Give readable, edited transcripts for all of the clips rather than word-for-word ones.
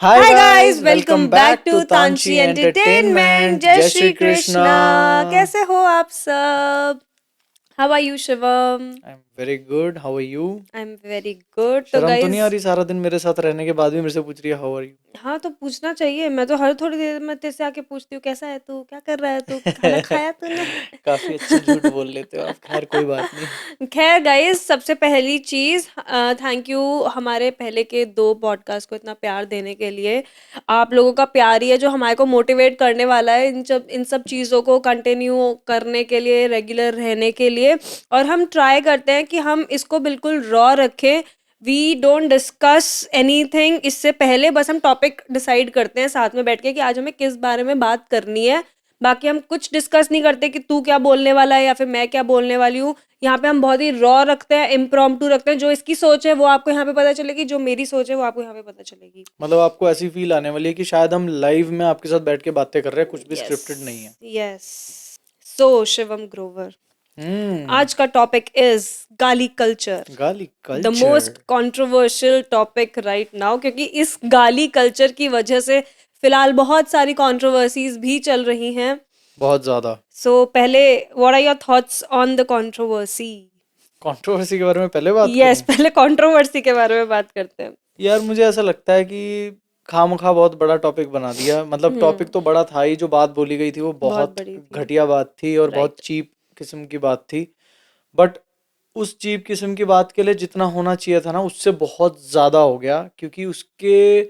Hi Hi guys, guys, welcome welcome back back to to Tanshi Tanshi Entertainment. Entertainment. जय Jai Shri Shri Krishna. Krishna. कैसे हो आप सब? How are you, Shivam? I'm very good. How are you? I'm very good. तो शर्म तो नहीं आ guys, रही सारा दिन मेरे साथ रहने के बाद भी मेरे से पूछ रही है हाउ आर हाँ तो पूछना चाहिए। मैं तो हर थोड़ी देर में तेरे से आके पूछती हूँ, कैसा है तू, क्या कर रहा है तू, खाना यू? खाया तूने? काफी अच्छा झूठ बोल लेते हो आप। खैर कोई बात नहीं। खैर गाइस, सबसे पहली चीज, थैंक यू हमारे पहले के 2 पॉडकास्ट को इतना प्यार देने के लिए। आप लोगों का प्यार ही है जो हमारे को मोटिवेट करने वाला है इन सब चीज़ों को कंटिन्यू करने के लिए, रेगुलर रहने के लिए। और हम ट्राई करते हैं कि हम इसको बिल्कुल रॉ रखें। वी डोंट डिस्कस एनीथिंग इससे पहले, बस हम टॉपिक डिसाइड करते हैं साथ में बैठ के कि आज हमें किस बारे में बात करनी है। बाकी हम कुछ डिस्कस नहीं करते कि तू क्या बोलने वाला है या फिर मैं क्या बोलने वाली हूँ। यहाँ पे हम बहुत ही रॉ रखते हैं, इम्प्रॉम्प्टू रखते हैं। जो इसकी सोच है वो आपको यहाँ पे पता चलेगी, जो मेरी सोच है वो आपको यहाँ पे पता चलेगी। मतलब आपको ऐसी फील आने वाली है कि शायद हम लाइव में आपके साथ बैठ के बातें कर रहे हैं, कुछ भी यस, स्क्रिप्टेड नहीं है। यस। सो शिवम ग्रोवर, हम्म। आज का टॉपिक इज गाली कल्चर। गाली the culture. Most controversial topic right now, क्योंकि इस गाली कल्चर की वजह से फिलहाल बहुत सारी कंट्रोवर्सीज भी चल रही हैं। बहुत ज्यादा। सो पहले, what are your thoughts on the controversy? Controversy के बारे में पहले बात यस, करूं? पहले कंट्रोवर्सी के बारे में बात करते हैं। यार मुझे ऐसा लगता है कि खामखा बहुत बड़ा टॉपिक बना दिया। मतलब हम्म। टॉपिक तो बड़ा था ही, जो बात बोली गई थी वो बहुत बहुत बड़ी थी। घटिया बात थी और बहुत राइट। चीप किस्म की बात थी। बट उस चीप किस्म की बात के लिए जितना होना चाहिए था ना, उससे बहुत ज़्यादा हो गया। क्योंकि उसके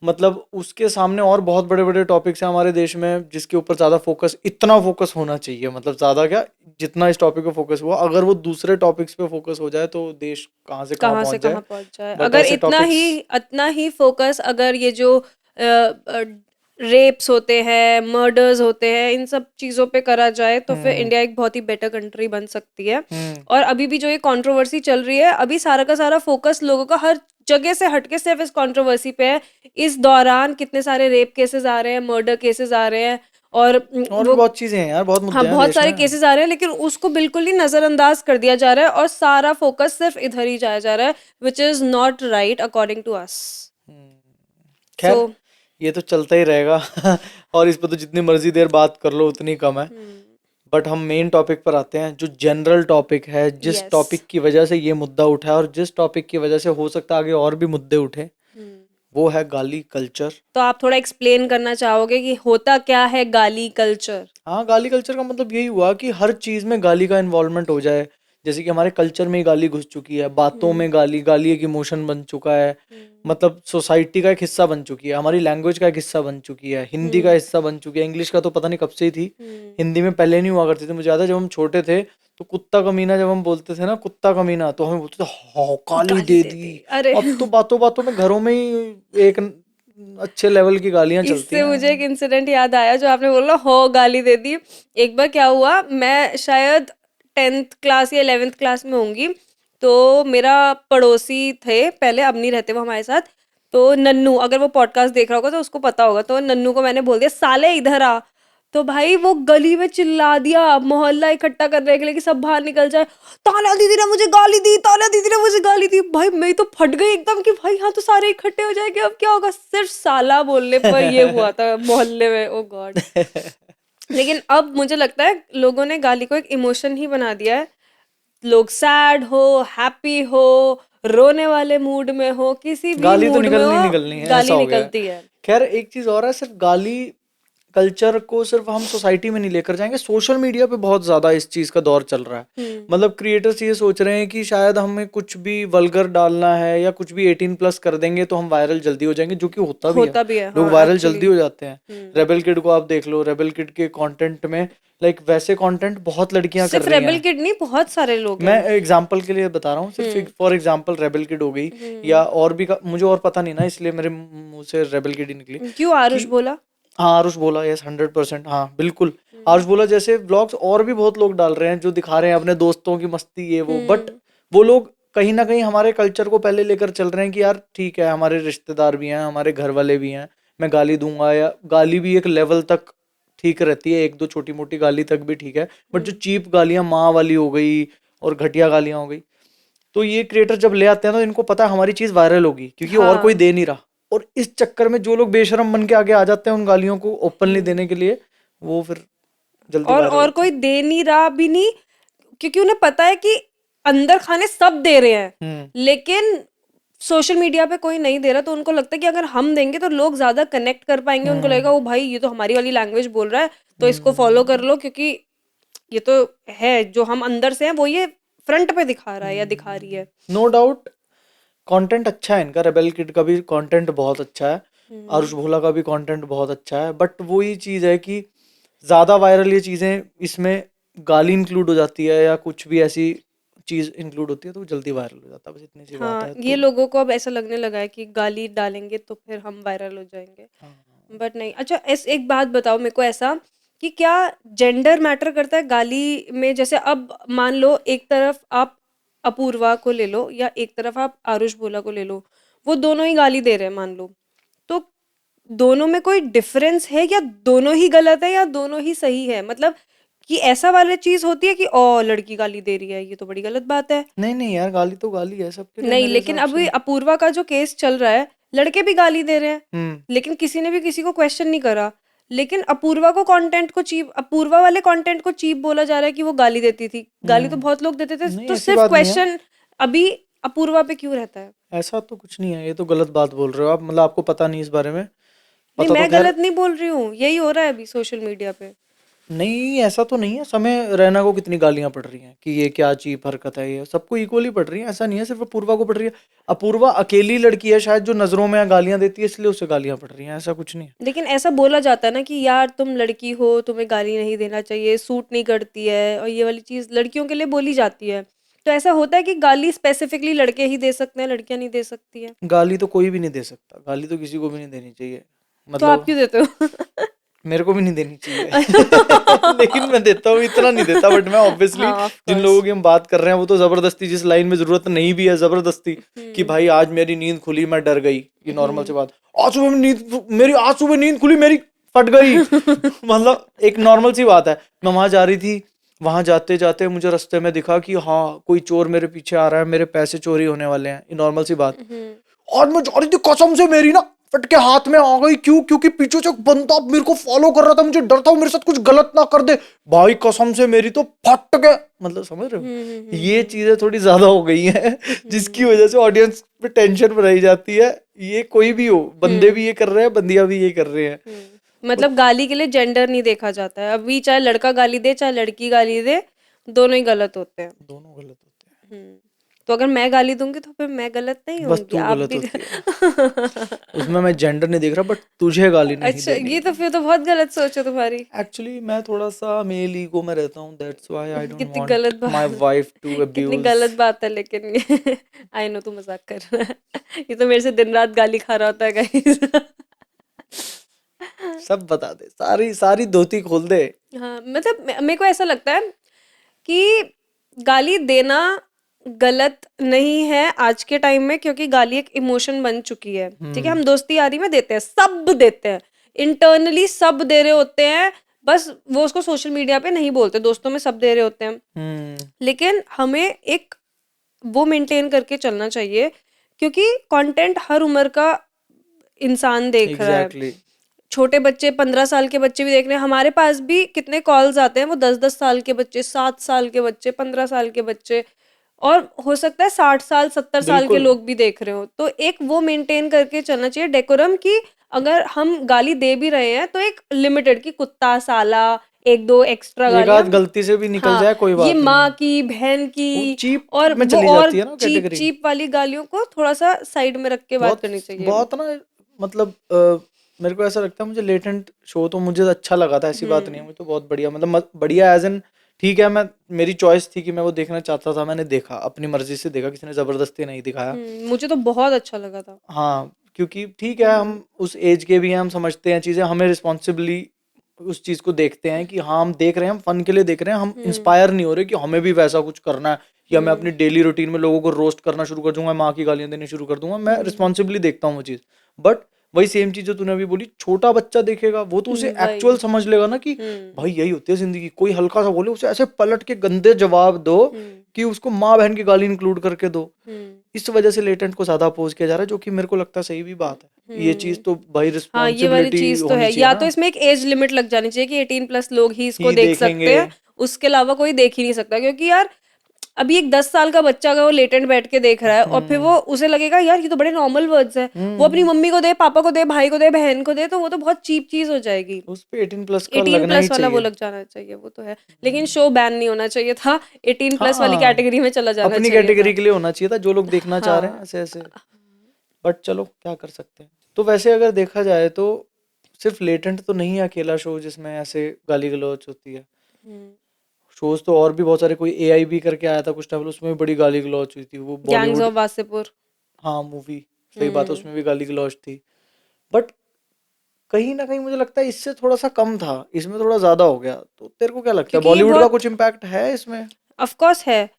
मतलब उसके सामने और बहुत बड़े बड़े टॉपिक्स हैं हमारे देश में, जिसके ऊपर ज़्यादा फोकस, इतना फोकस होना चाहिए। मतलब ज़्यादा क्या, जितना इस टॉपिक पे फोकस हुआ, अगर वो दूसरे टॉपिक्स पे फोकस हो जाए तो देश कहाँ से कहाँ कहाँ से पहुँच जाए। कहाँ पहुंच जाए। बट अगर ऐसे टॉपिक्स। इतना ही फोकस, अगर ये जो रेप्स होते हैं, मर्डर्स होते हैं, इन सब चीज़ों पे करा जाए तो फिर हम्म। इंडिया एक बहुत ही बेटर कंट्री बन सकती है। हम्म। और अभी भी जो ये कंट्रोवर्सी चल रही है, अभी सारा का सारा फोकस लोगों का हर जगह से हटके सिर्फ इस कंट्रोवर्सी पे है। इस दौरान कितने सारे रेप केसेस आ रहे हैं, मर्डर केसेस आ रहे हैं। और और भी वो, बहुत चीज़ें हैं यार, बहुत हाँ, मुद्दे हैं बहुत देश सारे में। केसेस आ रहे हैं, लेकिन उसको बिल्कुल ही नजरअंदाज कर दिया जा रहा है और सारा फोकस सिर्फ इधर ही जाया जा रहा है, which is not right according to us. So खैर ये तो चलता ही रहेगा। और इस पर तो जितनी मर्जी देर बात कर लो उतनी कम है। बट हम मेन टॉपिक पर आते हैं, जो जनरल टॉपिक है, जिस यस। टॉपिक की वजह से ये मुद्दा उठा है और जिस टॉपिक की वजह से हो सकता है आगे और भी मुद्दे उठे, वो है गाली कल्चर। तो आप थोड़ा एक्सप्लेन करना चाहोगे कि होता क्या है गाली कल्चर? हाँ, गाली कल्चर का मतलब यही हुआ कि हर चीज में गाली का इन्वॉल्वमेंट हो जाए। जैसे कि हमारे कल्चर में ही गाली घुस चुकी है, बातों में गाली, गाली एक इमोशन बन चुका है। मतलब सोसाइटी का एक हिस्सा बन चुकी है, हमारी लैंग्वेज का एक हिस्सा बन चुकी है, हिंदी का हिस्सा बन चुकी है। इंग्लिश का तो पता नहीं कब से ही थी। हिंदी में पहले नहीं हुआ करती थी। मुझे याद है जब हम छोटे थे तो कुत्ता कमीना, जब हम बोलते थे ना कुत्ता कमीना, तो हमें बोलते थे हाँ गाली गाली दे दे दी। दी, अरे। अब तो बातों बातों में घरों में ही एक अच्छे लेवल की गालियां चलती इससे हैं। मुझे एक इंसिडेंट याद आया, जो आपने बोला हो गाली दे दी। एक बार क्या हुआ, मैं शायद 10th क्लास या 11th क्लास में होंगी। तो मेरा पड़ोसी थे पहले, अब नहीं रहते वो हमारे साथ। तो नन्नू, अगर वो पॉडकास्ट देख रहा होगा तो उसको पता होगा। तो नन्नू को मैंने बोल दिया साले इधर आ। तो भाई वो गली में चिल्ला दिया, मोहल्ला इकट्ठा करने के लिए कि सब बाहर निकल जाए। तान्या दीदी ने मुझे गाली दी, तान्या दीदी ने मुझे गाली दी। भाई मैं तो फट गई एकदम कि भाई यहाँ तो सारे इकट्ठे हो जाएंगे, अब क्या होगा। सिर्फ साला बोलने पर ये हुआ था मोहल्ले में, ओ गॉड। लेकिन अब मुझे लगता है लोगों ने गाली को एक इमोशन ही बना दिया है। लोग सैड हो, हैप्पी हो, रोने वाले मूड में हो, किसी भी गाली तो मूड में निकलनी हो, ही निकलनी है, ऐसा गाली हो गया है। निकलती है। खैर एक चीज और है, सिर्फ गाली कल्चर को सिर्फ हम सोसाइटी में नहीं लेकर जाएंगे, सोशल मीडिया पे बहुत ज्यादा इस चीज का दौर चल रहा है। मतलब क्रिएटर्स ये सोच रहे हैं कि शायद हमें कुछ भी वल्गर डालना है या कुछ भी 18+ कर देंगे तो हम वायरल जल्दी हो जाएंगे, जो कि होता भी है। होता भी है, लोग हाँ, वायरल जल्दी एक्चुअली। हो जाते हैं। रेबल किड को आप देख लो, रेबल किड के कंटेंट में लाइक वैसे कंटेंट बहुत लड़कियां कर सिर्फ रही रेबल हैं। किड नहीं, बहुत सारे लोग मैं हैं। एग्जाम्पल के लिए बता रहा हूँ, सिर्फ फॉर एग्जाम्पल रेबल किड हो गई, या और भी मुझे और पता नहीं ना, इसलिए मेरे मुंह से रेबल किड ही निकली क्यों आरुष कि बोला? हाँ आरुष बोला, यस 100%, हाँ बिल्कुल। आरुष बोला जैसे व्लॉग्स और भी बहुत लोग डाल रहे हैं जो दिखा रहे हैं अपने दोस्तों की मस्ती ये वो, बट वो लोग कहीं ना कहीं हमारे कल्चर को पहले लेकर चल रहे हैं कि यार ठीक है, हमारे रिश्तेदार भी हैं, हमारे घर वाले भी हैं, मैं गाली दूंगा, या गाली भी एक लेवल तक ठीक रहती है, एक दो छोटी मोटी गाली तक भी ठीक है। बट जो चीप गालियां माँ वाली हो गई और घटिया गालियां हो गई, तो ये क्रिएटर जब ले आते हैं तो इनको पता है हमारी चीज वायरल होगी, क्योंकि और कोई हाँ, दे नहीं रहा। और इस चक्कर में जो लोग बेशरम बन के आगे आ जाते हैं उन गालियों को ओपनली देने के लिए, वो फिर जल्दी वायरल और होते कोई दे नहीं रहा भी नहीं, क्योंकि उन्हें पता है कि अंदर खाने सब दे रहे हैं, हैं। लेकिन सोशल मीडिया पे कोई नहीं दे रहा, तो उनको लगता है कि अगर हम देंगे तो लोग ज्यादा कनेक्ट कर पाएंगे, उनको लगेगा वो भाई ये तो हमारी वाली लैंग्वेज बोल रहा है, तो इसको फॉलो कर लो, क्योंकि ये तो है जो हम अंदर से हैं वो ये फ्रंट पे दिखा रहा है या दिखा रही है। नो डाउट कंटेंट अच्छा है इनका, रेबेल किड का भी कंटेंट बहुत अच्छा है, आरुष भोला का भी कंटेंट बहुत अच्छा है, बट वही चीज़ है कि ज़्यादा वायरल ये चीज़ें, इसमें गाली इंक्लूड हो जाती है या कुछ भी ऐसी चीज़ इंक्लूड होती है तो वो जल्दी वायरल हो जाता है, बस इतनी सी बात हाँ, है। ये तो लोगों को अब ऐसा लगने लगा है कि गाली डालेंगे तो फिर हम वायरल हो जाएंगे, बट नहीं। अच्छा, एक बात बताओ मेरे को ऐसा कि क्या जेंडर मैटर करता है गाली में? जैसे अब मान लो एक तरफ आप अपूर्वा को ले लो या एक तरफ आप आरुष भोला को ले लो, वो दोनों ही गाली दे रहे हैं मान लो, तो दोनों में कोई डिफरेंस है या दोनों ही गलत है या दोनों ही सही है? मतलब कि ऐसा वाली चीज होती है कि ओ लड़की गाली दे रही है, ये तो बड़ी गलत बात है। नहीं नहीं यार, गाली तो गाली है सबके लिए नहीं, मेरे लेकिन हिसाब अभी से। अपूर्वा का जो केस चल रहा है, लड़के भी गाली दे रहे हैं, हम्म लेकिन किसी ने भी किसी को क्वेश्चन नहीं करा। लेकिन अपूर्वा को कंटेंट को चीप, अपूर्वा वाले कंटेंट को चीप बोला जा रहा है कि वो गाली देती थी। गाली तो बहुत लोग देते थे, नहीं तो ऐसी सिर्फ बात नहीं है, क्वेश्चन अभी अपूर्वा पे क्यों रहता है? ऐसा तो कुछ नहीं है, ये तो गलत बात बोल रहे हो आप, मतलब आपको पता नहीं इस बारे में। नहीं, पता तो मैं खैर गलत नहीं बोल रही हूँ, यही हो रहा है अभी सोशल मीडिया पे। नहीं, ऐसा तो नहीं है। समय रैना को कितनी गालियां पड़ रही हैं कि ये क्या चीप हरकत है, ये सबको इक्वली पड़ रही है, ऐसा नहीं है सिर्फ अपूर्वा को पड़ रही है। अपूर्वा अकेली लड़की है शायद जो नजरों में गालियां देती है, इसलिए उसे गालियां पड़ रही हैं, ऐसा कुछ नहीं है। लेकिन ऐसा बोला जाता है ना कि यार तुम लड़की हो, तुम्हें गाली नहीं देना चाहिए, सूट नहीं करती है, और ये वाली चीज लड़कियों के लिए बोली जाती है। तो ऐसा होता है कि गाली स्पेसिफिकली लड़के ही दे सकते हैं, लड़कियां नहीं दे सकती है? गाली तो कोई भी नहीं दे सकता, गाली तो किसी को भी नहीं देनी चाहिए, तो आप मतलब क्यों देते हो? मेरे को भी नहीं देनी चाहिए। लेकिन मैं देता हूँ, इतना नहीं देता, बट मैं ऑब्वियसली हाँ, ऑफ जिन कोर्स। लोगों की हम बात कर रहे हैं वो तो जबरदस्ती, जिस लाइन में जरूरत नहीं भी है जबरदस्ती कि भाई आज मेरी नींद खुली मैं डर गई, ये नॉर्मल सी बात। आज सुबह नींद खुली मेरी फट गई। मतलब एक नॉर्मल सी बात है। मैं वहां जा रही थी, वहां जाते जाते मुझे रास्ते में दिखा कि हाँ कोई चोर मेरे पीछे आ रहा है, मेरे पैसे चोरी होने वाले हैं, ये नॉर्मल सी बात। और मैं जा रही थी, कसम से मेरी ना फट के हाथ में आ गई। क्यों? क्योंकि पीछे से एक बंदा मेरे को फॉलो कर रहा था, मुझे डर था वो मेरे साथ कुछ गलत ना कर दे। भाई कसम से मेरी तो फट के, मतलब समझ रहे हो, ये चीजें थोड़ी ज्यादा हो गई हैं जिसकी वजह से ऑडियंस पे टेंशन बनाई जाती है। ये कोई भी हो, बंदे भी ये कर रहे हैं, बंदियां भी ये कर रहे हैं। मतलब गाली के लिए जेंडर नहीं देखा जाता है अभी, चाहे लड़का गाली दे चाहे लड़की गाली दे, दोनों ही गलत होते हैं। दोनों गलत होते हैं। तो अगर मैं गाली दूंगी तो फिर मैं गलत नहीं बस होंगी, तू आप गलत भी होती है, उसमें मैं जेंडर नहीं देख रहा, बट तुझे गाली नहीं अच्छा, देनी। ये तो फिर तो बहुत गलत सोच है तुम्हारी। एक्चुअली मैं थोड़ा सा मेल ईगो में रहता हूँ, दैट्स व्हाई आई डोंट कितनी वांट गलत माय बात, वाइफ टू कितनी अब्यूज। गलत बात है लेकिन ये। आई नो तू मजाक कर रहा है, ये तो मेरे से दिन रात गाली खा रहा होता है गाइस। सब बता दे, सारी सारी धोती खोल दे। हाँ, मतलब मेरे को ऐसा लगता है कि गाली देना गलत नहीं है आज के टाइम में, क्योंकि गाली एक इमोशन बन चुकी है। ठीक है, हम दोस्ती यारी में देते हैं, सब देते हैं, इंटरनली सब दे रहे होते हैं, बस वो उसको सोशल मीडिया पे नहीं बोलते, दोस्तों में सब दे रहे होते हैं। लेकिन हमें एक वो मेंटेन करके चलना चाहिए, क्योंकि कंटेंट हर उम्र का इंसान देख रहा है। एग्जैक्टली। छोटे बच्चे, 15 साल के बच्चे भी देख रहे हैं, हमारे पास भी कितने कॉल्स आते हैं, वो 10-10 साल के बच्चे, 7 साल के बच्चे, 15 साल के बच्चे, और हो सकता है 60 साल 70 साल के बिल्कुल। लोग भी देख रहे हो। तो एक वो मेंटेन करके चलना चाहिए डेकोरम, की अगर हम गाली दे भी रहे हैं तो एक लिमिटेड, की कुत्ता, साला, एक दो एक्स्ट्रा एक गालियां, आध गलती से भी निकल हाँ, जाए कोई ये बात माँ नहीं, की, बहन की, वो चीप और में वो चली और जाती है ना चीप कैटेगरी। चीप वाली गालियों को थोड़ा सा साइड में रख के बात बहुत करनी चाहिए। बहुत ना, मतलब मेरे को ऐसा लगता है, मुझे लेटेंट शो तो मुझे अच्छा लगा था, ऐसी बात नहीं है, मुझे तो बहुत बढ़िया, मतलब बढ़िया एज एन, ठीक है, मैं मेरी चॉइस थी कि मैं वो देखना चाहता था, मैंने देखा, अपनी मर्जी से देखा, किसी ने जबरदस्ती नहीं दिखाया। मुझे तो बहुत अच्छा लगा था। हाँ, क्योंकि ठीक है, हम उस एज के भी हैं, हम समझते हैं चीजें, हमें रिस्पॉन्सिबली उस चीज को देखते हैं कि हाँ हम देख रहे हैं, हम फन के लिए देख रहे हैं, हम इंस्पायर नहीं हो रहे कि हमें भी वैसा कुछ करना है, या मैं अपनी डेली रूटीन में लोगों को रोस्ट करना शुरू कर दूंगा, माँ की गालियां देनी शुरू कर दूंगा। मैं रिस्पॉन्सिबली देखता हूँ वो चीज। बट वही सेम चीज जो तूने अभी बोली, छोटा बच्चा देखेगा वो तो उसे एक्चुअल समझ लेगा ना कि भाई यही होती है जिंदगी, कोई हल्का सा बोले उसे ऐसे पलट के गंदे जवाब दो कि उसको माँ बहन की गाली इंक्लूड करके दो। इस वजह से लेटेंट को ज्यादा अपोज किया जा रहा है, जो कि मेरे को लगता है सही भी बात है। ये चीज तो भाई हाँ ये वाली रिस्पॉन्सिबिलिटी चीज तो होनी है, चाहिए या ना, तो इसमें एक एज लिमिट लग जानी चाहिए कि 18+ लोग ही इसको ही देख सकते देखेंगे। हैं, उसके अलावा कोई देख ही नहीं सकता। क्योंकि यार अभी एक 10 साल का बच्चा अगर वो लेटेंट बैठ के देख रहा है और फिर वो उसे लगेगा यार ये तो बड़े नॉर्मल वर्ड्स है, वो अपनी मम्मी को दे, पापा को दे, भाई को दे, बहन को दे, तो वो तो बहुत चीप चीज हो जाएगी। उस पे 18+ का 18 लगना ही प्लस वाला वो चाहिए। लग जाना चाहिए, वो तो है। लेकिन शो बैन नहीं होना चाहिए था, 18+ वाली हाँ, कैटेगरी में चला जाना अपनी चाहिए था। कैटेगरी के लिए होना चाहिए था, जो लोग देखना चाह रहे हैं हाँ ऐसे ऐसे। बट चलो क्या कर सकते हैं। तो वैसे अगर देखा जाए तो सिर्फ लेटेंट तो नहीं है अकेला शो जिसमें ऐसे गाली गलौज होती है। शोज तो और भी बहुत सारे, कोई AIB करके आया था कुछ टाइम, उसमें भी बड़ी गाली गलौज हुई थी, वो गैंग्स बॉलीवुड। ऑफ वासेपुर। हाँ मूवी, सही बात है, उसमें भी गाली गलौज थी। बट कहीं ना कहीं मुझे लगता है इससे थोड़ा सा कम था, इसमें थोड़ा ज्यादा हो गया। तो तेरे को क्या लगता है, क्योंकि ये बॉलीवुड का बहुत कुछ इम्पैक्ट है इसमें? ऑफ कोर्स है,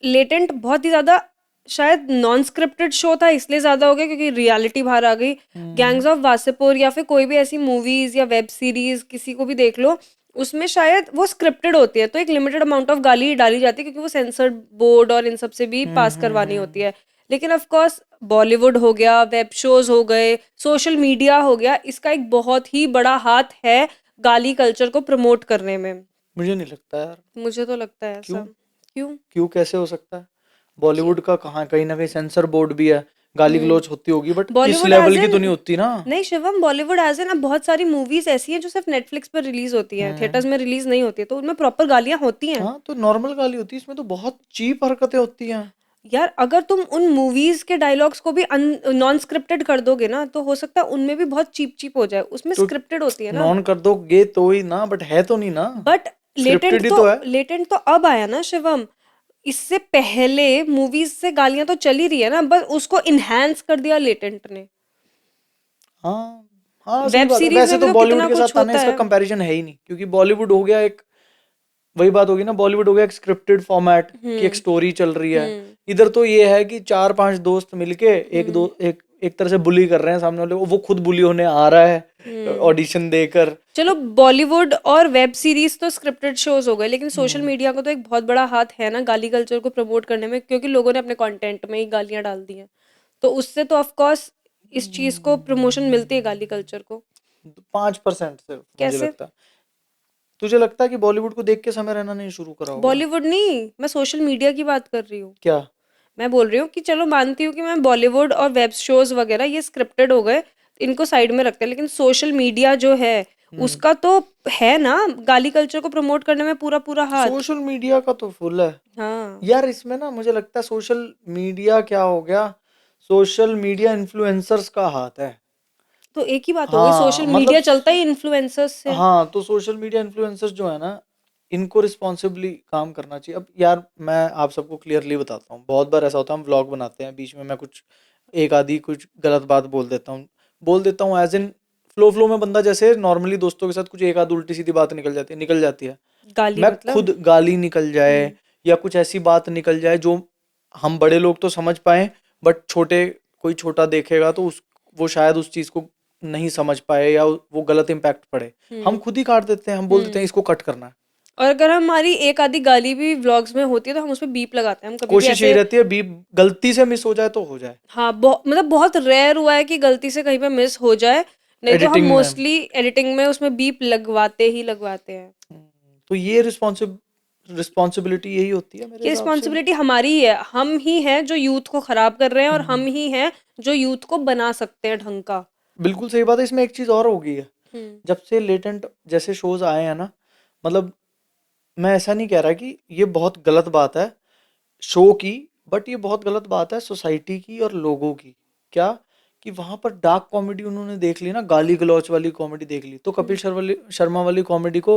लेटेंट बहुत ही ज्यादा शायद नॉन स्क्रिप्टेड शो था इसलिए ज्यादा हो गया क्योंकि रियलिटी बाहर आ गई। गैंग्स ऑफ वासेपुर या फिर कोई भी ऐसी मूवीज या वेब सीरीज किसी को भी देख लो, उसमें शायद वो स्क्रिप्टेड होती है तो एक लिमिटेड अमाउंट ऑफ गाली डाली जाती है क्योंकि वो सेंसर्ड बोर्ड और इन सब से भी पास करवानी होती है। लेकिन ऑफ कोर्स बॉलीवुड हो गया, वेब शोज हो गए, सोशल मीडिया हो गया, इसका एक बहुत ही बड़ा हाथ है गाली कल्चर को प्रमोट करने में। मुझे नहीं लगता यार। मुझे तो लगता है क्यों? ऐसा। क्यों? क्यों, कैसे हो सकता है? बॉलीवुड का कहाँ, कहीं ना कहीं सेंसर बोर्ड भी है, गाली गलौज होती होगी, बट इस बॉलीवुड लेवल एज की तो एन, नहीं होती ना। नहीं शिवम, बॉलीवुड एज एन अब बहुत सारी मूवीज ऐसी हैं जो सिर्फ नेटफ्लिक्स पर रिलीज होती हैं, थिएटर्स में रिलीज नहीं होती है, तो उनमें प्रॉपर गालियां होती हैं। हाँ तो नॉर्मल गाली होती है, इसमें तो बहुत चीप हरकतें होती हैं। यार अगर तुम उन मूवीज के डायलॉग्स को भी नॉन स्क्रिप्टेड कर दोगे ना तो हो सकता है उनमें भी बहुत चीप चीप हो जाए, उसमें तो स्क्रिप्टेड होती है ना। नॉन कर दोगे तो ही ना, बट है तो नहीं ना, बट स्क्रिप्टेड ही तो है। लेटेंट तो अब आया ना शिवम, इससे पहले मूवीज से गालियां तो चली रही है ना, बस उसको इनहेंस कर दिया लेटेंट ने। हाँ हाँ सही वेब बात है। सीरीज वैसे में भी तो तो बॉलीवुड कितना के कुछ साथ आना होता इसका है। कंपैरिजन है ही नहीं, क्योंकि बॉलीवुड हो गया एक, वही बात होगी ना, बॉलीवुड हो गया एक स्क्रिप्टेड फॉर्मेट की, एक स्टोरी चल रही है। इधर तो ये है कि 4-5 दोस्त मिलके एक तरह से बुली कर रहे हैं सामने वाले को, वो खुद बुली होने आ रहा है ऑडिशन देकर। चलो बॉलीवुड और वेब सीरीज तो स्क्रिप्टेड शोज हो गए, लेकिन सोशल मीडिया का तो एक बहुत बड़ा हाथ है ना गाली कल्चर को प्रमोट करने में, क्योंकि लोगों ने अपने कंटेंट में ही गालियां डाल दी हैं, तो उससे तो ऑफ कोर्स इस चीज को प्रमोशन मिलती है गाली कल्चर को। 5% सिर्फ मुझे कैसे? लगता है। तुझे लगता है कि बॉलीवुड को देख के समय रहना नहीं शुरू करा होगा? बॉलीवुड नहीं, मैं सोशल मीडिया की बात कर रही हूँ। क्या? मैं बोल रही हूँ कि चलो मानती हूँ कि मैं बॉलीवुड और वेब शोज वगैरह ये स्क्रिप्टेड हो गए, इनको साइड में रखते हैं, लेकिन सोशल मीडिया जो है उसका तो है ना गाली कल्चर को प्रमोट करने में पूरा पूरा हाथ। सोशल मीडिया का तो फुल है हाँ यार। इसमें ना मुझे लगता है सोशल मीडिया क्या हो गया, सोशल मीडिया इन्फ्लुएंसर्स का हाथ है। तो एक ही बात हो गई, हाँ सोशल मतलब मीडिया चलता ही इन्फ्लुएंसर्स से। हाँ, तो सोशल मीडिया इन्फ्लुएंसर्स जो है ना, इनको रिस्पॉन्सिबली काम करना चाहिए। अब यार मैं आप सबको क्लियरली बताता हूँ, बहुत बार ऐसा होता है हम व्लॉग बनाते हैं, बीच में मैं कुछ एक आधी कुछ गलत बात बोल देता हूँ एज इन फ्लो में, बंदा जैसे नॉर्मली दोस्तों के साथ कुछ एक आध उल्टी सीधी बात निकल जाती है। गाली मैं मतलब। खुद गाली निकल जाए या कुछ ऐसी बात निकल जाए जो हम बड़े लोग तो समझ पाए, बट कोई छोटा देखेगा तो वो शायद उस चीज को नहीं समझ पाए या वो गलत इम्पैक्ट पड़े, हम खुद ही काट देते हैं, हम बोल देते हैं इसको कट करना है। और अगर हमारी एक आधी गाली भी व्लॉग्स में होती है तो हम उसमें बीप लगाते हैं, हम कभी भी कोशिश यही ऐसे। रहती है भी गलती से मिस हो जाए तो हो जाए, हाँ मतलब बहुत रेयर हुआ है कि गलती से कहीं पे मिस हो जाए, नहीं तो हम एडिटिंग में। मोस्टली एडिटिंग में उसमें बीप लगवाते ही लगवाते हैं। तो ये रिस्पॉन्सिबिलिटी यही होती है मेरे ये हिसाब से। रिस्पॉन्सिबिलिटी हमारी ही है, हम ही हैं जो यूथ को खराब कर रहे हैं और हम ही हैं जो यूथ को बना सकते हैं ढंग का। बिल्कुल सही बात है। इसमें एक चीज और हो गई है, जब से लेटेंट जैसे शोज आए हैं ना, मतलब मैं ऐसा नहीं कह रहा कि ये बहुत गलत बात है शो की, बट ये बहुत गलत बात है सोसाइटी की और लोगों की। क्या? कि वहां पर डार्क कॉमेडी उन्होंने देख ली ना, गाली गलौच वाली कॉमेडी देख ली, तो कपिल शर्मा वाली कॉमेडी को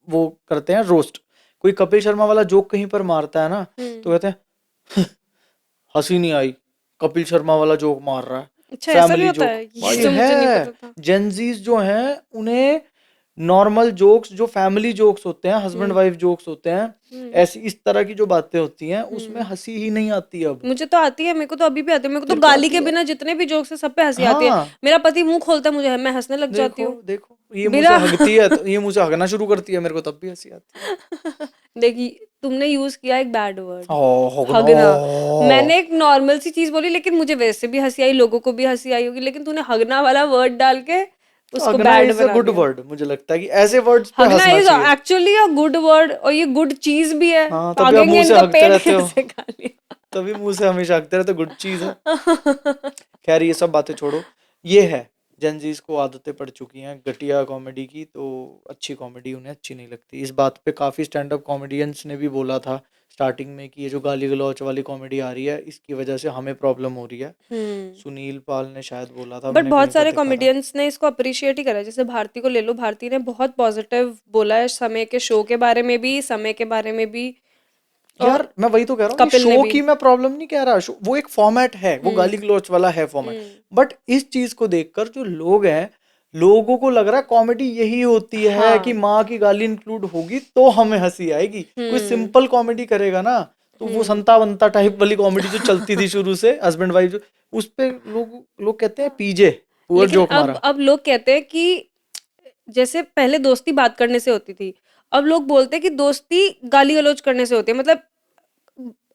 वो करते हैं रोस्ट। कोई कपिल शर्मा वाला जोक कहीं पर मारता है ना, तो कहते हैं हंसी नहीं आई, कपिल शर्मा वाला जोक मार रहा है, अच्छा ऐसा भी फैमिली होता जोक। है, ये भाई तो मुझे नहीं है, पता था। जेनजीज जो हैं उन्हें नॉर्मल जोक्स, जो फैमिली जोक्स होते हैं, हस्बैंड वाइफ जोक्स होते हैं, ऐसी इस तरह की जो बातें होती हैं उसमें हंसी ही नहीं आती अब। मुझे तो आती है, मेरे को तो अभी भी आती है, मेरे को तो तेरे को गाली आती के है? बिना जितने भी जोक्स है सब पे हंसी आती है। हाँ मेरा पति मुंह खोलता है मुझे, मैं हंसने लग जाती देखो हूँ देखो, ये मुझे बिना हगती है तो ये मुझे हगना शुरू करती है, मेरे को तब भी हंसी आती है। देखिए तुमने यूज किया एक बैड वर्ड, ओह हगना। नो। मैंने एक नॉर्मल सी चीज बोली, लेकिन मुझे वैसे भी हंसी आई, लोगों को भी हंसी आई होगी, लेकिन तूने हगना वाला वर्ड डाल के उसको अगना बैड इज अ बना गुड दिया। वर्ड, मुझे लगता है कि ऐसे वर्ड्स पे हगना हंसना इज चाहिए। एक्चुअली अ गुड वर्ड, और ये गुड चीज भी है। हाँ, तो तभी आप हगेंगे मुंह से इनका हगते पेट रहते हो, कैसे खा लिया। तभी मुंह से हमेशा हगते रहते हो, गुड चीज है। खैर ये सब बातें छोड़ो, ये है जेनजीज को आदतें पड़ चुकी हैं घटिया कॉमेडी की, तो अच्छी कॉमेडी उन्हें अच्छी नहीं लगती। इस बात पे काफी स्टैंड अप कॉमेडियंस ने भी बोला था स्टार्टिंग में कि ये जो गाली गलौच वाली कॉमेडी आ रही है इसकी वजह से हमें प्रॉब्लम हो रही है। हम्म। सुनील पाल ने शायद बोला था, बट मैंने बहुत कहीं पर सारे देखा था। कॉमेडियंस ने इसको अप्रिशिएट ही करा है। जैसे भारती को ले लो, भारती ने बहुत पॉजिटिव बोला है समय के शो के बारे में भी, समय के बारे में भी, यार और मैं वही तो कह रहा हूँ कि कपिल ने शो भी। की मैं प्रॉब्लम नहीं कह रहा, वो एक फॉर्मेट है, वो गाली हम्म। गलौच वाला है फॉर्मेट। हम्म। बट इस चीज को देखकर जो लोग हैं, लोगों को लग रहा है कॉमेडी यही होती है कि हाँ। माँ की गाली इंक्लूड होगी तो हमें हंसी आएगी। कोई हम्म। सिंपल कॉमेडी करेगा ना, तो वो हम्म। संता बंता टाइप वाली कॉमेडी जो चलती थी शुरू से, हस्बैंड वाइफ जो, उस पे लोग लोग कहते हैं पीजे, पुअर लेकिन जोक अब मारा। अब लोग कहते हैं कि जैसे पहले दोस्ती बात करने से होती थी, अब लोग बोलते हैं कि दोस्ती गाली गलौज करने से होती है। मतलब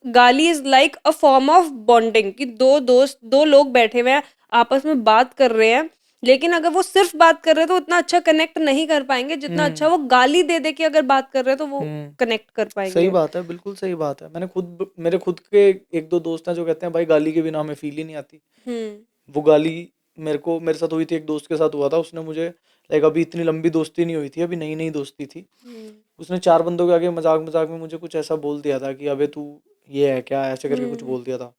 गाली is like a form of bonding, कि दो दोस्त, दो लोग बैठे हुए हैं, आपस में बात कर रहे हैं, लेकिन अगर वो सिर्फ बात कर रहे हैं तो उतना अच्छा कनेक्ट नहीं कर पाएंगे जितना अच्छा हम्म। वो गाली दे दे के अगर बात कर रहे हैं तो वो हम्म। कनेक्ट कर सही पाएंगे। बात है, बिल्कुल सही बात है। मैंने खुद, मेरे खुद के एक दो दोस्त हैं जो कहते हैं भाई गाली के बिना हमें फील ही नहीं आती। हम्म। वो गाली मेरे साथ हुई थी, एक दोस्त के साथ हुआ था, उसने मुझे, लाइक अभी इतनी लंबी दोस्ती नहीं हुई थी, अभी नई नई दोस्ती थी, हम्म। उसने चार बंदों के आगे मजाक मजाक में मुझे कुछ ऐसा बोल दिया था कि अबे तू ये है क्या, ऐसे करके कुछ हम्म। बोल दिया था।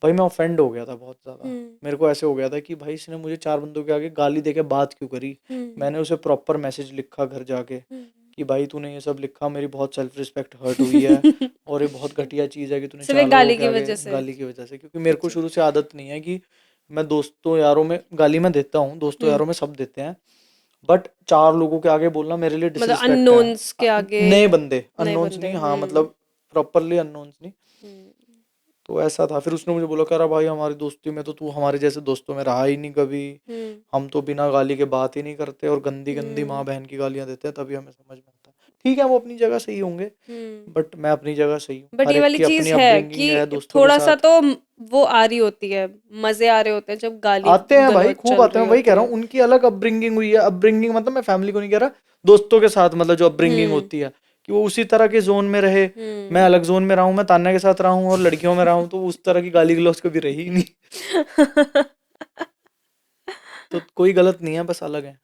भाई मैं ऑफेंड हो गया था बहुत ज्यादा। हम्म। मेरे को ऐसे हो गया था कि भाई इसने मुझे चार बंदों के आगे गाली दे के बात क्यों करी। हम्म। मैंने उसे प्रॉपर मैसेज लिखा घर जाके हम्म। कि भाई तूने ये सब लिखा, मेरी बहुत सेल्फ रिस्पेक्ट हर्ट हुई है, और ये बहुत घटिया चीज़ है कि तूने सिर्फ चार एक लोगों गाली के की आगे वजह से। गाली की वजह से, क्योंकि मेरे को अच्छा। शुरू से आदत नहीं है कि मैं दोस्तों यारों में गाली मैं देता हूँ, दोस्तों हम्म। यारों में सब देते हैं, बट चार लोगों के आगे बोलना मेरे लिए मतलब डिसरिस्पेक्ट है। अननोन्स के आगे। नए बंदे, नए अननोन्स बंदे। नहीं, हाँ हम्म। मतलब प्रॉपरली अननोन्स नहीं। हम्म। तो ऐसा था, फिर उसने मुझे बोला, कह रहा भाई हमारी दोस्ती में तो तू हमारे जैसे दोस्तों में रहा ही नहीं कभी, हम्म। हम तो बिना गाली के बात ही नहीं करते और गंदी गंदी माँ हम्म। बहन की गालियां देते हैं, तभी हमें समझ में आता है। ठीक है वो अपनी जगह सही होंगे, हम्म। बट मैं अपनी जगह सही हूँ, बट हर ये एक वाली की चीज अपनी है अपब्रिंगिंग है कि दोस्तों के थोड़ा सा साथ। तो वो आ रही होती है, मजे आ रहे होते हैं जब गाली आते हैं भाई, गलौज खूब चल आते हैं, रही वही कह होती रहा है। हूँ, उनकी अलग अपब्रिंगिंग हुई है। अपब्रिंगिंग मतलब मैं फैमिली को नहीं कह रहा, दोस्तों के साथ मतलब जो अपब्रिंगिंग हम्म। होती है कि वो उसी तरह के जोन में रहे। मैं हम्म। अलग जोन में रहा हूँ, मैं तान्या के साथ रहा हूँ और लड़कियों में रहा हूँ, तो उस तरह की गाली गलौज कभी रही ही नहीं। तो कोई गलत नहीं है, बस अलग है।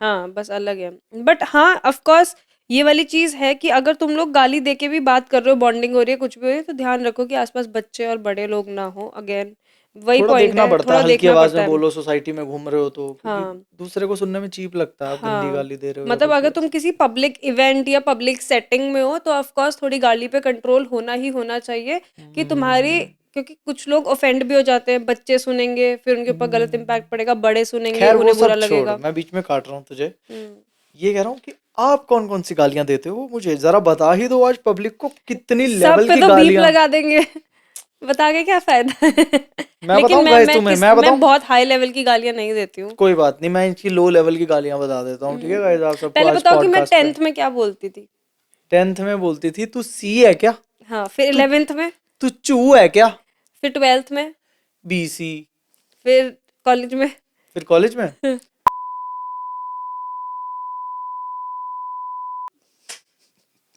हाँ, बस अलग है। बट हाँ, ऑफ कोर्स ये वाली चीज है कि अगर तुम लोग गाली दे के भी बात कर रहे हो, बॉन्डिंग हो रही है, कुछ भी हो रही है, तो ध्यान रखो कि आसपास बच्चे और बड़े लोग ना हो। अगेन वही थोड़ा पॉइंट देखना है, पड़ता है, थोड़ा हल्की देखना आवाज पड़ता में है। बोलो सोसाइटी में घूम रहे हो तो, क्योंकि हाँ। दूसरे को सुनने में चीप लगता है आप गंदी हाँ, गाली दे रहे हो या मतलब कुछ भी अगर तुम ऐसा। किसी पब्लिक इवेंट या पब्लिक सेटिंग में हो तो ऑफ कोर्स थोड़ी गाली पे कंट्रोल होना ही होना चाहिए, कि तुम्हारी, हम्म। क्योंकि कुछ लोग ऑफेंड भी हो जाते हैं, बच्चे सुनेंगे फिर उनके ऊपर गलत हम्म। इम्पैक्ट पड़ेगा, बड़े सुनेंगे खैर वो उन्हें बुरा सब छोड़, लगेगा। मैं बीच में काट रहा हूँ तुझे। हम्म। ये कह रहा हूँ कि आप कौन कौन सी गालियां देते हो, मुझे जरा बता ही दो आज पब्लिक को, कितनी सब लेवल पे की तो बीप गालियां। लगा देंगे। बता के क्या फायदा है। मैं लेकिन बताऊं गाइस तुम्हें, मैं मैं बताऊं, बहुत हाई लेवल की गालियां नहीं देती हूँ। कोई बात नहीं, मैं इनकी लो लेवल की गालियां बता देता हूँ, ठीक है गाइस आप सबको पहले आज बताओ कि मैं पॉडकास्ट पे। 10th में क्या बोलती थी। 10th में बोलती थी तू सी है क्या, हाँ, फिर तू 11th में, तू चू है क्या, फिर 12th में, बीसी, फिर कॉलेज में। फिर कॉलेज में।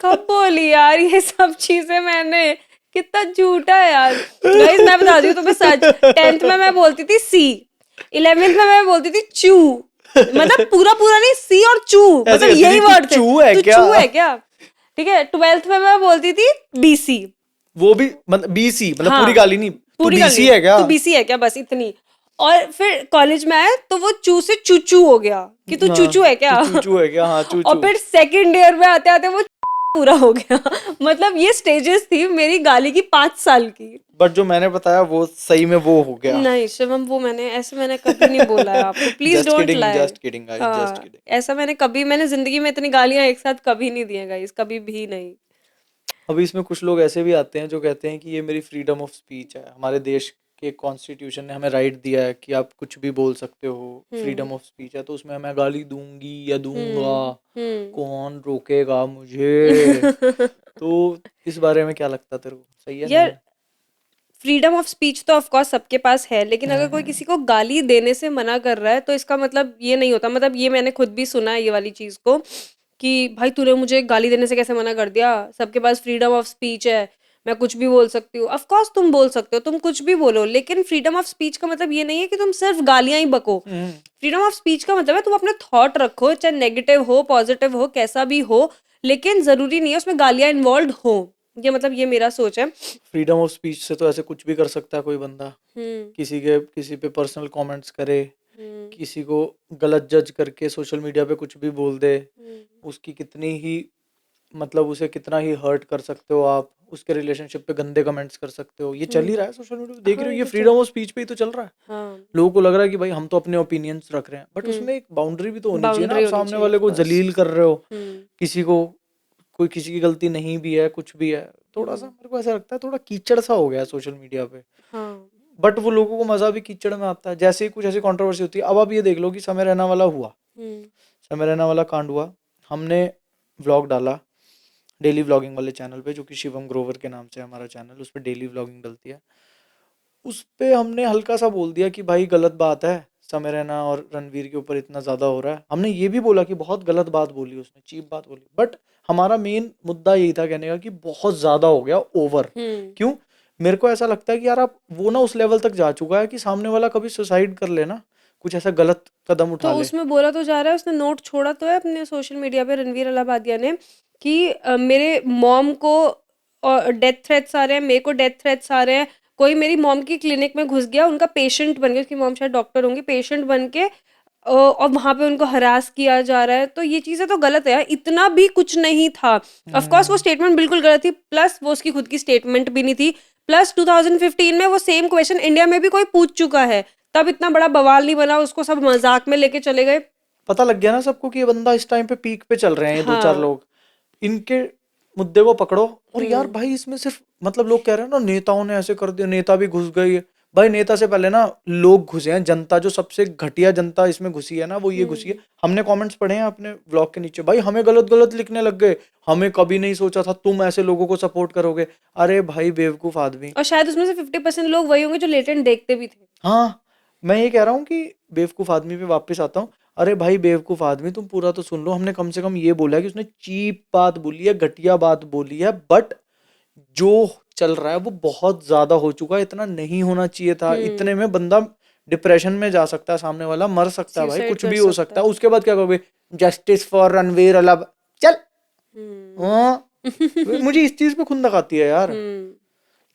कब बोली यार ये सब चीजें मैंने, कितना झूठा है यार। गाइस मैं बता रही हूँ तुम्हें सच, 10th में मैं बोलती थी सी, 11th में मैं बोलती थी चू, मतलब पूरा पूरा नहीं, सी और चू, ऐसे मतलब कहती थी यही तू वर्ड थे। चू है तू क्या, चू है क्या, ठीक है। 12th में मैं बोलती थी बीसी। वो भी मतलब बीसी मतलब पूरी हाँ, गाली नहीं, तू पूरी बीसी गाली, है क्या। तू बीसी है क्या, बस इतनी। और फिर कॉलेज में आया तो वो चू से चूचू हो गया, कि तू हाँ चूचू है तू क्या। चूचू है क्या, हाँ और चूचू। फिर सेकंड ईयर में आते आते वो पूरा हो गया। मतलब ये स्टेजेस थी मेरी गाली की 5 साल की। बट जो मैंने बताया वो सही में वो हो गया। नहीं शिवम, वो मैंने कभी नहीं बोला है आपको, please don't lie. Just kidding guys, just हाँ, किडिंग। ऐसा मैंने जिंदगी में इतनी गालियां एक साथ कभी नहीं दी हैं गाइस, कभी भी नहीं। अभी इसमें कुछ लोग ऐसे भी आते हैं जो कहते हैं कि ये मेरी फ्रीडम ऑफ स्पीच है, हमारे देश कि कॉन्स्टिट्यूशन ने हमें राइट दिया है कि आप कुछ भी बोल सकते हो, फ्रीडम ऑफ स्पीच है, तो उसमें मैं गाली दूंगी या दूंगा, कौन रोकेगा मुझे? तो इस बारे में क्या लगता है तेरे को, सही है नहीं यार है? फ्रीडम ऑफ स्पीच तो ऑफ कोर्स सबके पास है, लेकिन अगर कोई किसी को गाली देने से मना कर रहा है तो इसका मतलब ये नहीं होता, मतलब ये मैंने खुद भी सुना है ये वाली चीज को, कि भाई तूने मुझे गाली देने से कैसे मना कर दिया, सबके पास फ्रीडम ऑफ स्पीच है, मैं कुछ भी बोल सकती हूँ। ऑफ कोर्स तुम बोल सकते हो, तुम कुछ भी बोलो, लेकिन फ्रीडम ऑफ स्पीच का मतलब ये नहीं है कि तुम सिर्फ गालियां ही बको। फ्रीडम ऑफ स्पीच का मतलब है तुम अपने थॉट रखो, चाहे नेगेटिव हो पॉजिटिव हो कैसा भी हो, लेकिन जरूरी नहीं है उसमें गालियां इन्वॉल्व हो। ये मतलब ये मेरा सोच है। फ्रीडम ऑफ स्पीच से तो ऐसे कुछ भी कर सकता है कोई बंदा, हम्म किसी पे पर्सनल कमेंट्स करे, हम्म किसी को गलत जज करके सोशल मीडिया पे कुछ भी बोल दे, हम्म उसकी कितनी ही मतलब उसे कितना ही हर्ट कर सकते हो आप, उसके रिलेशनशिप पे गंदे कमेंट्स कर सकते हो, ये चल ही हम्म। रहा है सोशल मीडिया पे, देख रहे हाँ हो, ये ये तो चल। फ्रीडम ऑफ स्पीच पे ही तो चल रहा है। हाँ। लोगों को लग रहा है कि भाई हम तो अपने ओपिनियंस रख रहे हैं, बट हम्म। उसमें एक बाउंड्री भी तो होनी चाहिए ना, बाउंड्री आप होनी सामने चाहिए वाले ऑफ को कोर्स। जलील कर रहे हो, हम्म किसी को, कोई किसी की गलती नहीं भी है कुछ भी है, थोड़ा सा मेरे को ऐसा लगता है थोड़ा कीचड़ सा हो गया है सोशल मीडिया पे। हाँ। बट वो लोगों को मजा भी कीचड़ में आता है, जैसे ही कुछ ऐसी कंट्रोवर्सी होती है, अब आप ये देख लो कि समय रहना वाला हुआ, हम्म समय रहना वाला कांड हुआ, हमने व्लॉग डाला डेली व्लॉगिंग वाले चैनल पे, जो कि शिवम ग्रोवर के नाम से है हमारा चैनल, उस पर डेली व्लॉगिंग डलती है, उस पे हमने हल्का सा बोल दिया कि भाई गलत बात है, समय रैना और रणवीर के ऊपर इतना ज्यादा हो रहा है, हमने ये भी बोला कि बहुत गलत बात बोली उसने, चीप बात बोली, बट हमारा मेन मुद्दा यही था कहने का कि बहुत ज्यादा हो गया, ओवर। हम्म। क्यों? मेरे को ऐसा लगता है कि यार आप वो ना उस लेवल तक जा चुका है कि सामने वाला कभी सुसाइड कर लेना, कुछ ऐसा गलत कदम तो उठा ले। उसमें बोला तो जा रहा है, उसने नोट छोड़ा तो है अपने सोशल मीडिया पे, रणवीर अलाहाबादिया ने, कि मेरे मॉम को डेथ थ्रेट्स आ रहे हैं, मेरे को डेथ थ्रेट्स आ रहे हैं, कोई मेरी मॉम की क्लिनिक में घुस गया, उनका पेशेंट बन गया, उसकी मॉम शायद डॉक्टर होंगी, पेशेंट बन के और वहां पे उनको हरास किया जा रहा है। तो ये चीजें तो गलत है यार, इतना भी कुछ नहीं था। ऑफ कोर्स वो हम्म। स्टेटमेंट बिल्कुल गलत थी, प्लस वो उसकी खुद की स्टेटमेंट भी नहीं थी, प्लस 2015 में वो सेम क्वेश्चन इंडिया में भी कोई पूछ चुका है, तब इतना बड़ा बवाल नहीं बना, उसको सब मजाक में लेके चले गए। पता लग गया ना सबको कि ये बंदा इस टाइम पे पीक पे चल रहे हैं, ये दो चार हाँ। लोग, इनके मुद्दे को पकड़ो। और यार हम्म भाई इसमें सिर्फ मतलब लोग कह रहे हैं ना नेताओं ने ऐसे कर दिया, नेता भी घुस गई है, भाई नेता से पहले ना लोग घुसे हैं, जनता जो सबसे घटिया जनता इसमें घुसी है ना वो ये घुसी है। हम्म। हमने कमेंट्स पढ़े हैं अपने व्लॉग के नीचे, भाई हमें गलत गलत लिखने लग गए, हमें कभी नहीं सोचा था तुम ऐसे लोगों को सपोर्ट करोगे। अरे भाई बेवकूफ आदमी। और शायद उसमें से 50% लोग वही होंगे जो लेटेंट देखते भी थे। हाँ, मैं ये कह रहा हूँ कि बेवकूफ आदमी पे वापस आता हूँ। अरे भाई बेवकूफ आदमी, तुम पूरा तो सुन लो, हमने कम से कम ये बोला है कि उसने चीप बात बोली है, घटिया बात बोली है, बट जो चल रहा है वो बहुत ज्यादा हो चुका है, इतना नहीं होना चाहिए था, इतने हम्म। में बंदा डिप्रेशन में जा सकता है, सामने वाला मर सकता है, भाई सुसाइड कुछ कर भी हो सकता सकता है, है। उसके बाद क्या कहोगे? जस्टिस फॉर रणवीर अलग, चल। हम्म। हाँ, मुझे इस चीज पे खुंदक आती है यार, हम्म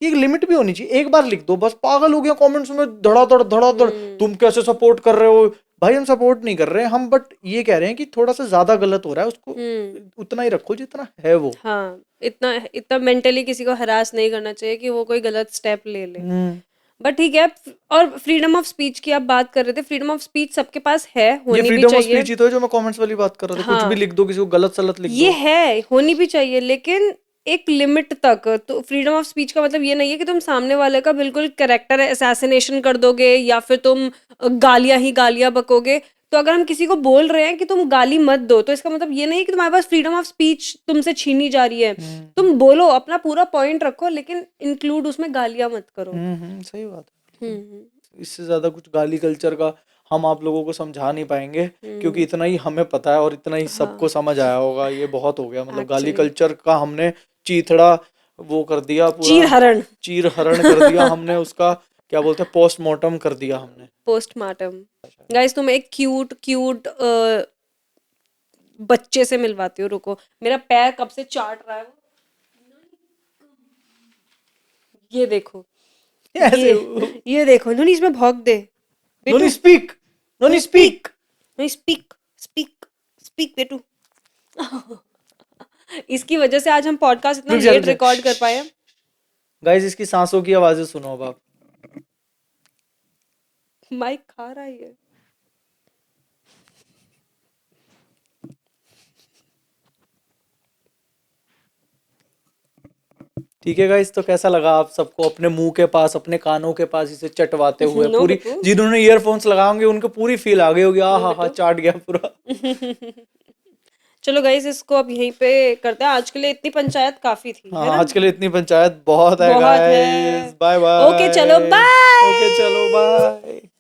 कि एक लिमिट भी होनी चाहिए, एक बार लिख दो बस, पागल हो गया कमेंट्स में धड़ाधड़ धड़ाधड़, हम्म तुम कैसे सपोर्ट कर रहे हो? भाई हम सपोर्ट नहीं कर रहे हैं हम, बट ये कह रहे हैं कि थोड़ा सा ज्यादा गलत हो रहा है, उसको हम्म। उतना ही रखो जितना है वो। हाँ, इतना इतना मेंटली किसी को हरास नहीं करना चाहिए कि वो कोई गलत स्टेप ले ले। हम्म। बट ठीक है। और फ्रीडम ऑफ स्पीच की आप बात कर रहे थे, फ्रीडम ऑफ स्पीच सबके पास है, ये होनी भी फ्रीडम ऑफ चाहिए। स्पीच ही तो है जो मैं कमेंट्स वाली बात कर रहा था, कुछ भी हाँ, लिख दो, किसी को गलत सलत लिख ये दो। है, होनी भी चाहिए, लेकिन एक लिमिट तक। तो फ्रीडम ऑफ स्पीच का मतलब ये नहीं है कि तुम सामने वाले का बिल्कुल कैरेक्टर असैसिनेशन कर दोगे, या फिर तुम गालियां ही गालियां बकोगे। तो अगर हम किसी को बोल रहे हैं कि तुम गाली मत दो, तो इसका मतलब ये नहीं कि तुम्हारे पास फ्रीडम ऑफ स्पीच तुमसे छीनी जा रही है। हम्म तुम बोलो, अपना पूरा पॉइंट रखो, लेकिन इंक्लूड उसमें गालियां मत करो। सही बात है, बिल्कुल। हम्म इससे ज्यादा कुछ गाली कल्चर का हम आप लोगों को समझा नहीं पाएंगे, क्योंकि हम्म। इतना ही हमें पता है और इतना ही सबको हाँ, समझ आया होगा, ये बहुत हो गया, मतलब गाली एक्चुअली कल्चर का हमने चीथड़ा वो कर दिया पूरा, चीर हरण। चीर हरण कर दिया हमने उसका, क्या बोलते हैं, पोस्टमार्टम कर दिया हमने। पोस्टमार्टम। गाइस, तुम एक क्यूट क्यूट बच्चे से मिलवाती हो, रुको, मेरा पैर कब से चाट रहा है वो। ये देखो, ऐसे। ये ये देखो, नोनी इसमें भौंक दे नोनी बेटू। स्पीक, नोनी नोनी स्पीक, स्पीक। नोनी स्पीक, स्पीक, स्पीक बेटू। इसकी वजह से आज हम पॉडकास्ट इतना रुक लेट जा। रिकॉर्ड कर पाए। गाइस इसकी सांसों की आवाजें सुनो अब आप। माइक खा रहा है ये। ठीक है गाइस, तो कैसा लगा आप सबको अपने मुंह के पास, अपने कानों के पास इसे चटवाते हुए? नो पूरी बिट्टू। जिन्होंने ईयरफोन्स लगाए होंगे उनको पूरी फील आ गई होगी, आ हा हा चाट गया पूरा। चलो गाइस, इसको अब यहीं पे करते हैं। आज के लिए इतनी पंचायत काफी थी, है हाँ, ना? आज के लिए इतनी पंचायत बहुत है बहुत गाइस। है। बाय ओके, चलो बाय। ओके, चलो बाय। बाय।